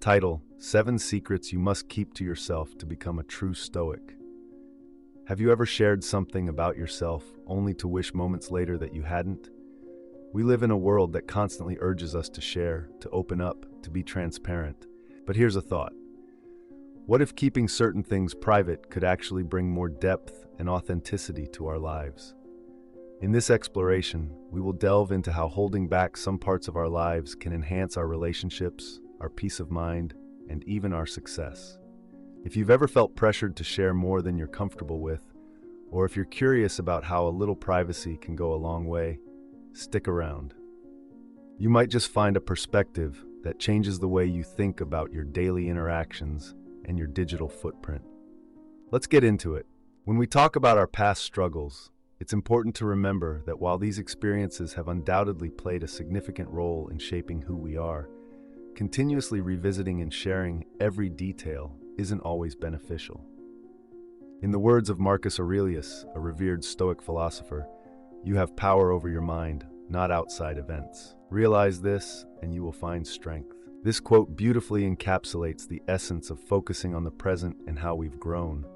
Title: 7 Secrets You Must Keep to Yourself to Become a True Stoic. Have you ever shared something about yourself only to wish moments later that you hadn't? We live in a world that constantly urges us to share, to open up, to be transparent. But here's a thought. What if keeping certain things private could actually bring more depth and authenticity to our lives? In this exploration, we will delve into how holding back some parts of our lives can enhance our relationships, our peace of mind, and even our success. If you've ever felt pressured to share more than you're comfortable with, or if you're curious about how a little privacy can go a long way, stick around. You might just find a perspective that changes the way you think about your daily interactions and your digital footprint. Let's get into it. When we talk about our past struggles, it's important to remember that while these experiences have undoubtedly played a significant role in shaping who we are, continuously revisiting and sharing every detail isn't always beneficial. In the words of Marcus Aurelius, a revered Stoic philosopher, you have power over your mind, not outside events. Realize this, and you will find strength. This quote beautifully encapsulates the essence of focusing on the present and how we've grown,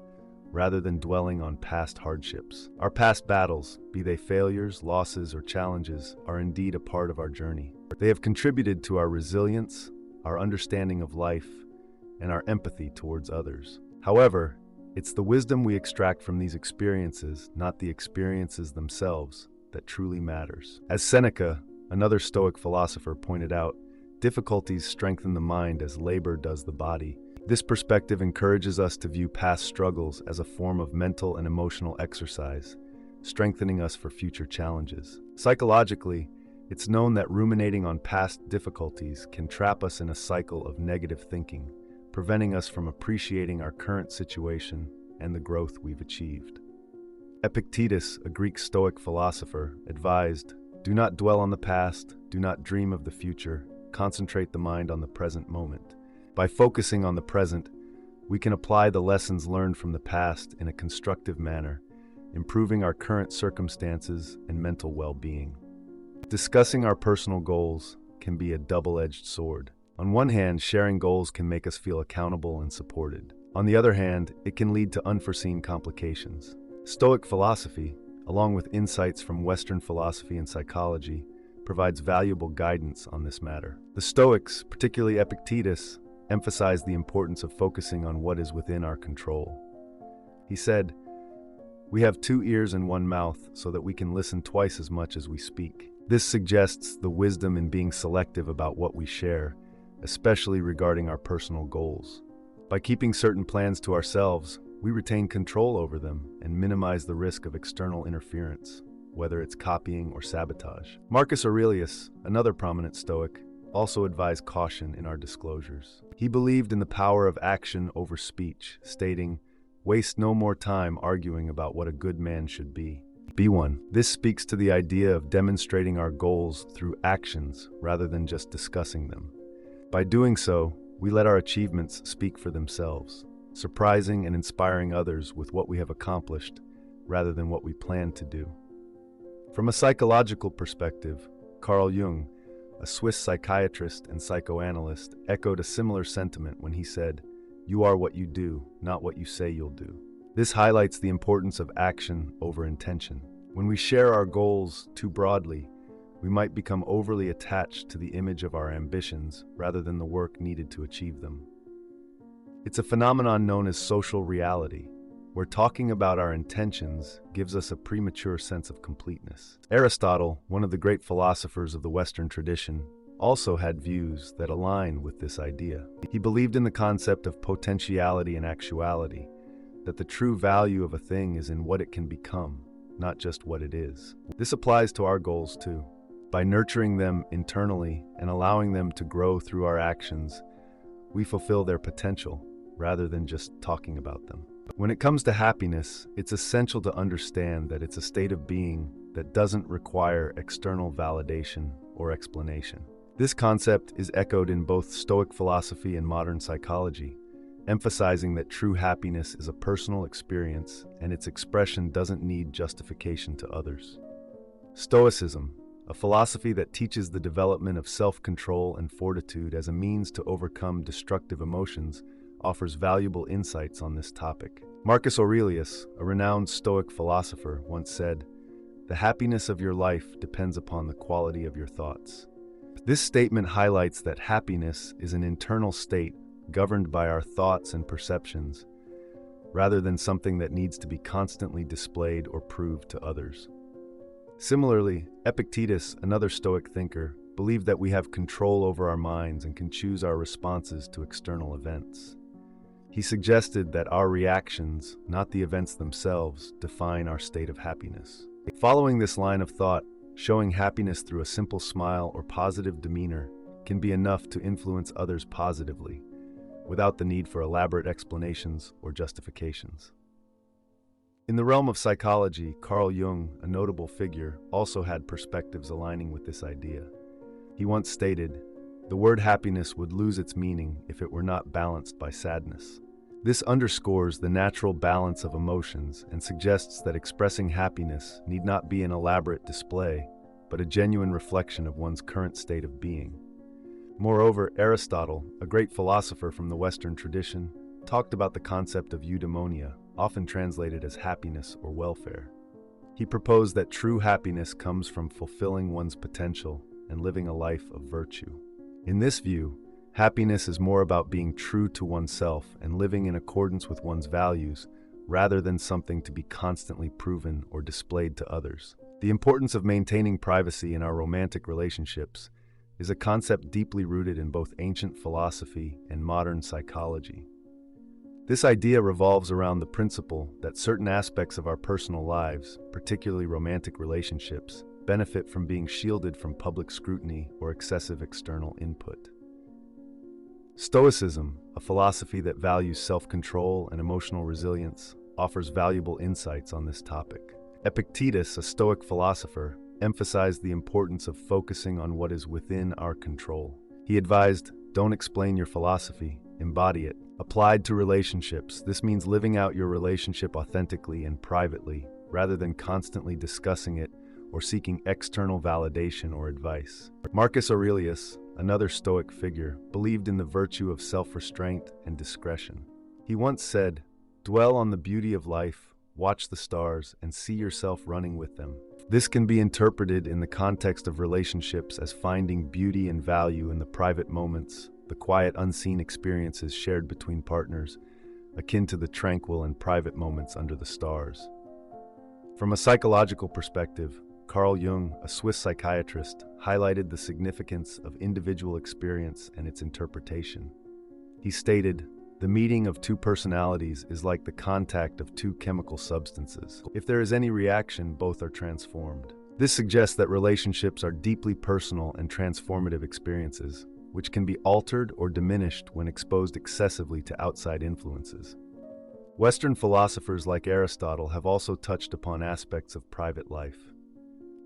rather than dwelling on past hardships. Our past battles, be they failures, losses, or challenges, are indeed a part of our journey. They have contributed to our resilience, our understanding of life, and our empathy towards others. However, it's the wisdom we extract from these experiences, not the experiences themselves, that truly matters. As Seneca, another Stoic philosopher, pointed out, difficulties strengthen the mind as labor does the body. This perspective encourages us to view past struggles as a form of mental and emotional exercise, strengthening us for future challenges. Psychologically, it's known that ruminating on past difficulties can trap us in a cycle of negative thinking, preventing us from appreciating our current situation and the growth we've achieved. Epictetus, a Greek Stoic philosopher, advised, "Do not dwell on the past, do not dream of the future, concentrate the mind on the present moment." By focusing on the present, we can apply the lessons learned from the past in a constructive manner, improving our current circumstances and mental well-being. Discussing our personal goals can be a double-edged sword. On one hand, sharing goals can make us feel accountable and supported. On the other hand, it can lead to unforeseen complications. Stoic philosophy, along with insights from Western philosophy and psychology, provides valuable guidance on this matter. The Stoics, particularly Epictetus, emphasized the importance of focusing on what is within our control. He said, "We have 2 ears and 1 mouth so that we can listen twice as much as we speak." This suggests the wisdom in being selective about what we share, especially regarding our personal goals. By keeping certain plans to ourselves, we retain control over them and minimize the risk of external interference, whether it's copying or sabotage. Marcus Aurelius, another prominent Stoic, also advised caution in our disclosures. He believed in the power of action over speech, stating, "Waste no more time arguing about what a good man should be. Be one." This speaks to the idea of demonstrating our goals through actions rather than just discussing them. By doing so, we let our achievements speak for themselves, surprising and inspiring others with what we have accomplished rather than what we plan to do. From a psychological perspective, Carl Jung, a Swiss psychiatrist and psychoanalyst, echoed a similar sentiment when he said, "You are what you do, not what you say you'll do." This highlights the importance of action over intention. When we share our goals too broadly, we might become overly attached to the image of our ambitions rather than the work needed to achieve them. It's a phenomenon known as social reality, where talking about our intentions gives us a premature sense of completeness. Aristotle, one of the great philosophers of the Western tradition, also had views that align with this idea. He believed in the concept of potentiality and actuality, that the true value of a thing is in what it can become, not just what it is. This applies to our goals too. By nurturing them internally and allowing them to grow through our actions, we fulfill their potential rather than just talking about them. When it comes to happiness, it's essential to understand that it's a state of being that doesn't require external validation or explanation. This concept is echoed in both Stoic philosophy and modern psychology, emphasizing that true happiness is a personal experience and its expression doesn't need justification to others. Stoicism, a philosophy that teaches the development of self-control and fortitude as a means to overcome destructive emotions, offers valuable insights on this topic. Marcus Aurelius, a renowned Stoic philosopher, once said, "The happiness of your life depends upon the quality of your thoughts." This statement highlights that happiness is an internal state governed by our thoughts and perceptions, rather than something that needs to be constantly displayed or proved to others. Similarly, Epictetus, another Stoic thinker, believed that we have control over our minds and can choose our responses to external events. He suggested that our reactions, not the events themselves, define our state of happiness. Following this line of thought, showing happiness through a simple smile or positive demeanor can be enough to influence others positively, without the need for elaborate explanations or justifications. In the realm of psychology, Carl Jung, a notable figure, also had perspectives aligning with this idea. He once stated, "The word happiness would lose its meaning if it were not balanced by sadness." This underscores the natural balance of emotions and suggests that expressing happiness need not be an elaborate display, but a genuine reflection of one's current state of being. Moreover, Aristotle, a great philosopher from the Western tradition, talked about the concept of eudaimonia, often translated as happiness or welfare. He proposed that true happiness comes from fulfilling one's potential and living a life of virtue. In this view, happiness is more about being true to oneself and living in accordance with one's values, rather than something to be constantly proven or displayed to others. The importance of maintaining privacy in our romantic relationships is a concept deeply rooted in both ancient philosophy and modern psychology. This idea revolves around the principle that certain aspects of our personal lives, particularly romantic relationships, benefit from being shielded from public scrutiny or excessive external input. Stoicism, a philosophy that values self-control and emotional resilience, offers valuable insights on this topic. Epictetus, a Stoic philosopher, emphasized the importance of focusing on what is within our control. He advised, "Don't explain your philosophy, embody it." Applied to relationships, this means living out your relationship authentically and privately, rather than constantly discussing it or seeking external validation or advice. Marcus Aurelius, another Stoic figure, believed in the virtue of self-restraint and discretion. He once said, "Dwell on the beauty of life, watch the stars, and see yourself running with them." This can be interpreted in the context of relationships as finding beauty and value in the private moments, the quiet, unseen experiences shared between partners, akin to the tranquil and private moments under the stars. From a psychological perspective, Carl Jung, a Swiss psychiatrist, highlighted the significance of individual experience and its interpretation. He stated, "The meeting of two personalities is like the contact of two chemical substances. If there is any reaction, both are transformed." This suggests that relationships are deeply personal and transformative experiences, which can be altered or diminished when exposed excessively to outside influences. Western philosophers like Aristotle have also touched upon aspects of private life.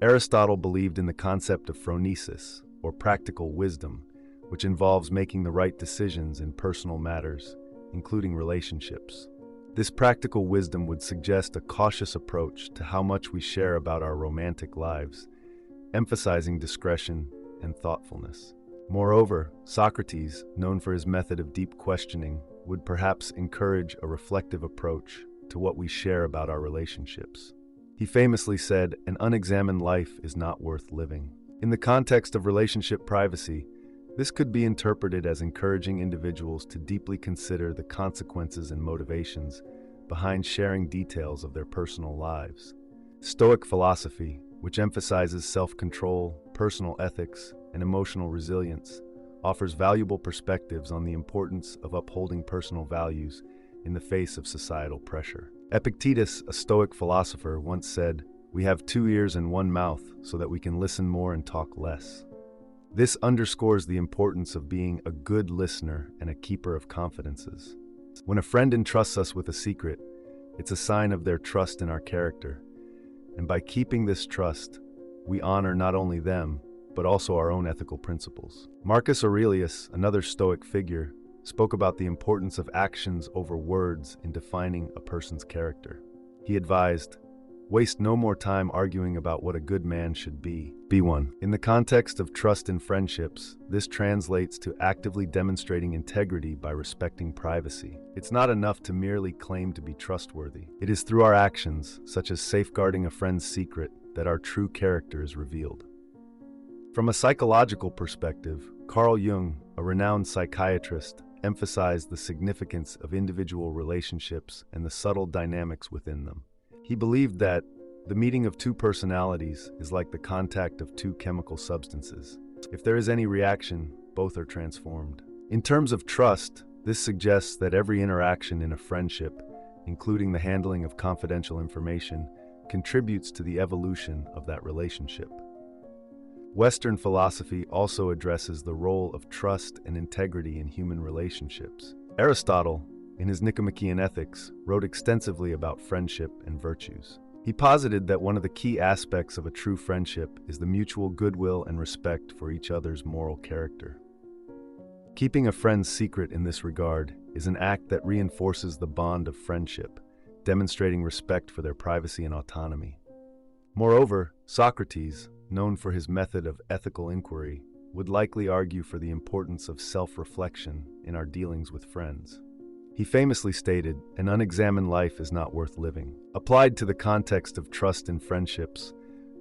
Aristotle believed in the concept of phronesis, or practical wisdom, which involves making the right decisions in personal matters, including relationships. This practical wisdom would suggest a cautious approach to how much we share about our romantic lives, emphasizing discretion and thoughtfulness. Moreover, Socrates, known for his method of deep questioning, would perhaps encourage a reflective approach to what we share about our relationships. He famously said, "An unexamined life is not worth living." In the context of relationship privacy, this could be interpreted as encouraging individuals to deeply consider the consequences and motivations behind sharing details of their personal lives. Stoic philosophy, which emphasizes self-control, personal ethics, and emotional resilience, offers valuable perspectives on the importance of upholding personal values in the face of societal pressure. Epictetus, a Stoic philosopher, once said, "We have 2 ears and 1 mouth so that we can listen more and talk less." This underscores the importance of being a good listener and a keeper of confidences. When a friend entrusts us with a secret, it's a sign of their trust in our character. And by keeping this trust, we honor not only them, but also our own ethical principles. Marcus Aurelius, another Stoic figure, spoke about the importance of actions over words in defining a person's character. He advised, Waste no more time arguing about what a good man should be. Be one. In the context of trust in friendships, this translates to actively demonstrating integrity by respecting privacy. It's not enough to merely claim to be trustworthy. It is through our actions, such as safeguarding a friend's secret, that our true character is revealed. From a psychological perspective, Carl Jung, a renowned psychiatrist, emphasized the significance of individual relationships and the subtle dynamics within them. He believed that the meeting of two personalities is like the contact of two chemical substances. If there is any reaction, both are transformed. In terms of trust, this suggests that every interaction in a friendship, including the handling of confidential information, contributes to the evolution of that relationship. Western philosophy also addresses the role of trust and integrity in human relationships. Aristotle, in his Nicomachean Ethics, wrote extensively about friendship and virtues. He posited that one of the key aspects of a true friendship is the mutual goodwill and respect for each other's moral character. Keeping a friend's secret in this regard is an act that reinforces the bond of friendship, demonstrating respect for their privacy and autonomy. Moreover, Socrates, known for his method of ethical inquiry, would likely argue for the importance of self-reflection in our dealings with friends. He famously stated, "An unexamined life is not worth living." Applied to the context of trust in friendships,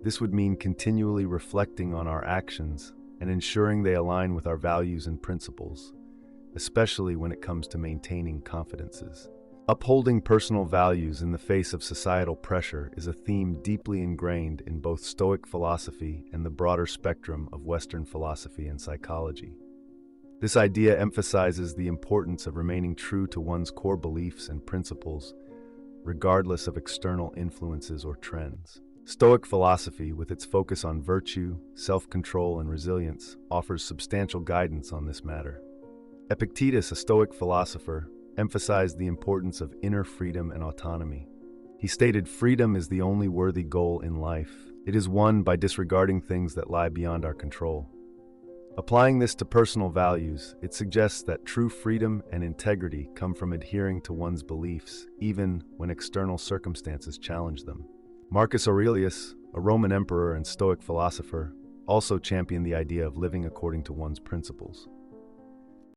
this would mean continually reflecting on our actions and ensuring they align with our values and principles, especially when it comes to maintaining confidences. Upholding personal values in the face of societal pressure is a theme deeply ingrained in both Stoic philosophy and the broader spectrum of Western philosophy and psychology. This idea emphasizes the importance of remaining true to one's core beliefs and principles, regardless of external influences or trends. Stoic philosophy, with its focus on virtue, self-control, and resilience, offers substantial guidance on this matter. Epictetus, a Stoic philosopher, emphasized the importance of inner freedom and autonomy. He stated, "Freedom is the only worthy goal in life. It is won by disregarding things that lie beyond our control." Applying this to personal values, it suggests that true freedom and integrity come from adhering to one's beliefs, even when external circumstances challenge them. Marcus Aurelius, a Roman emperor and Stoic philosopher, also championed the idea of living according to one's principles.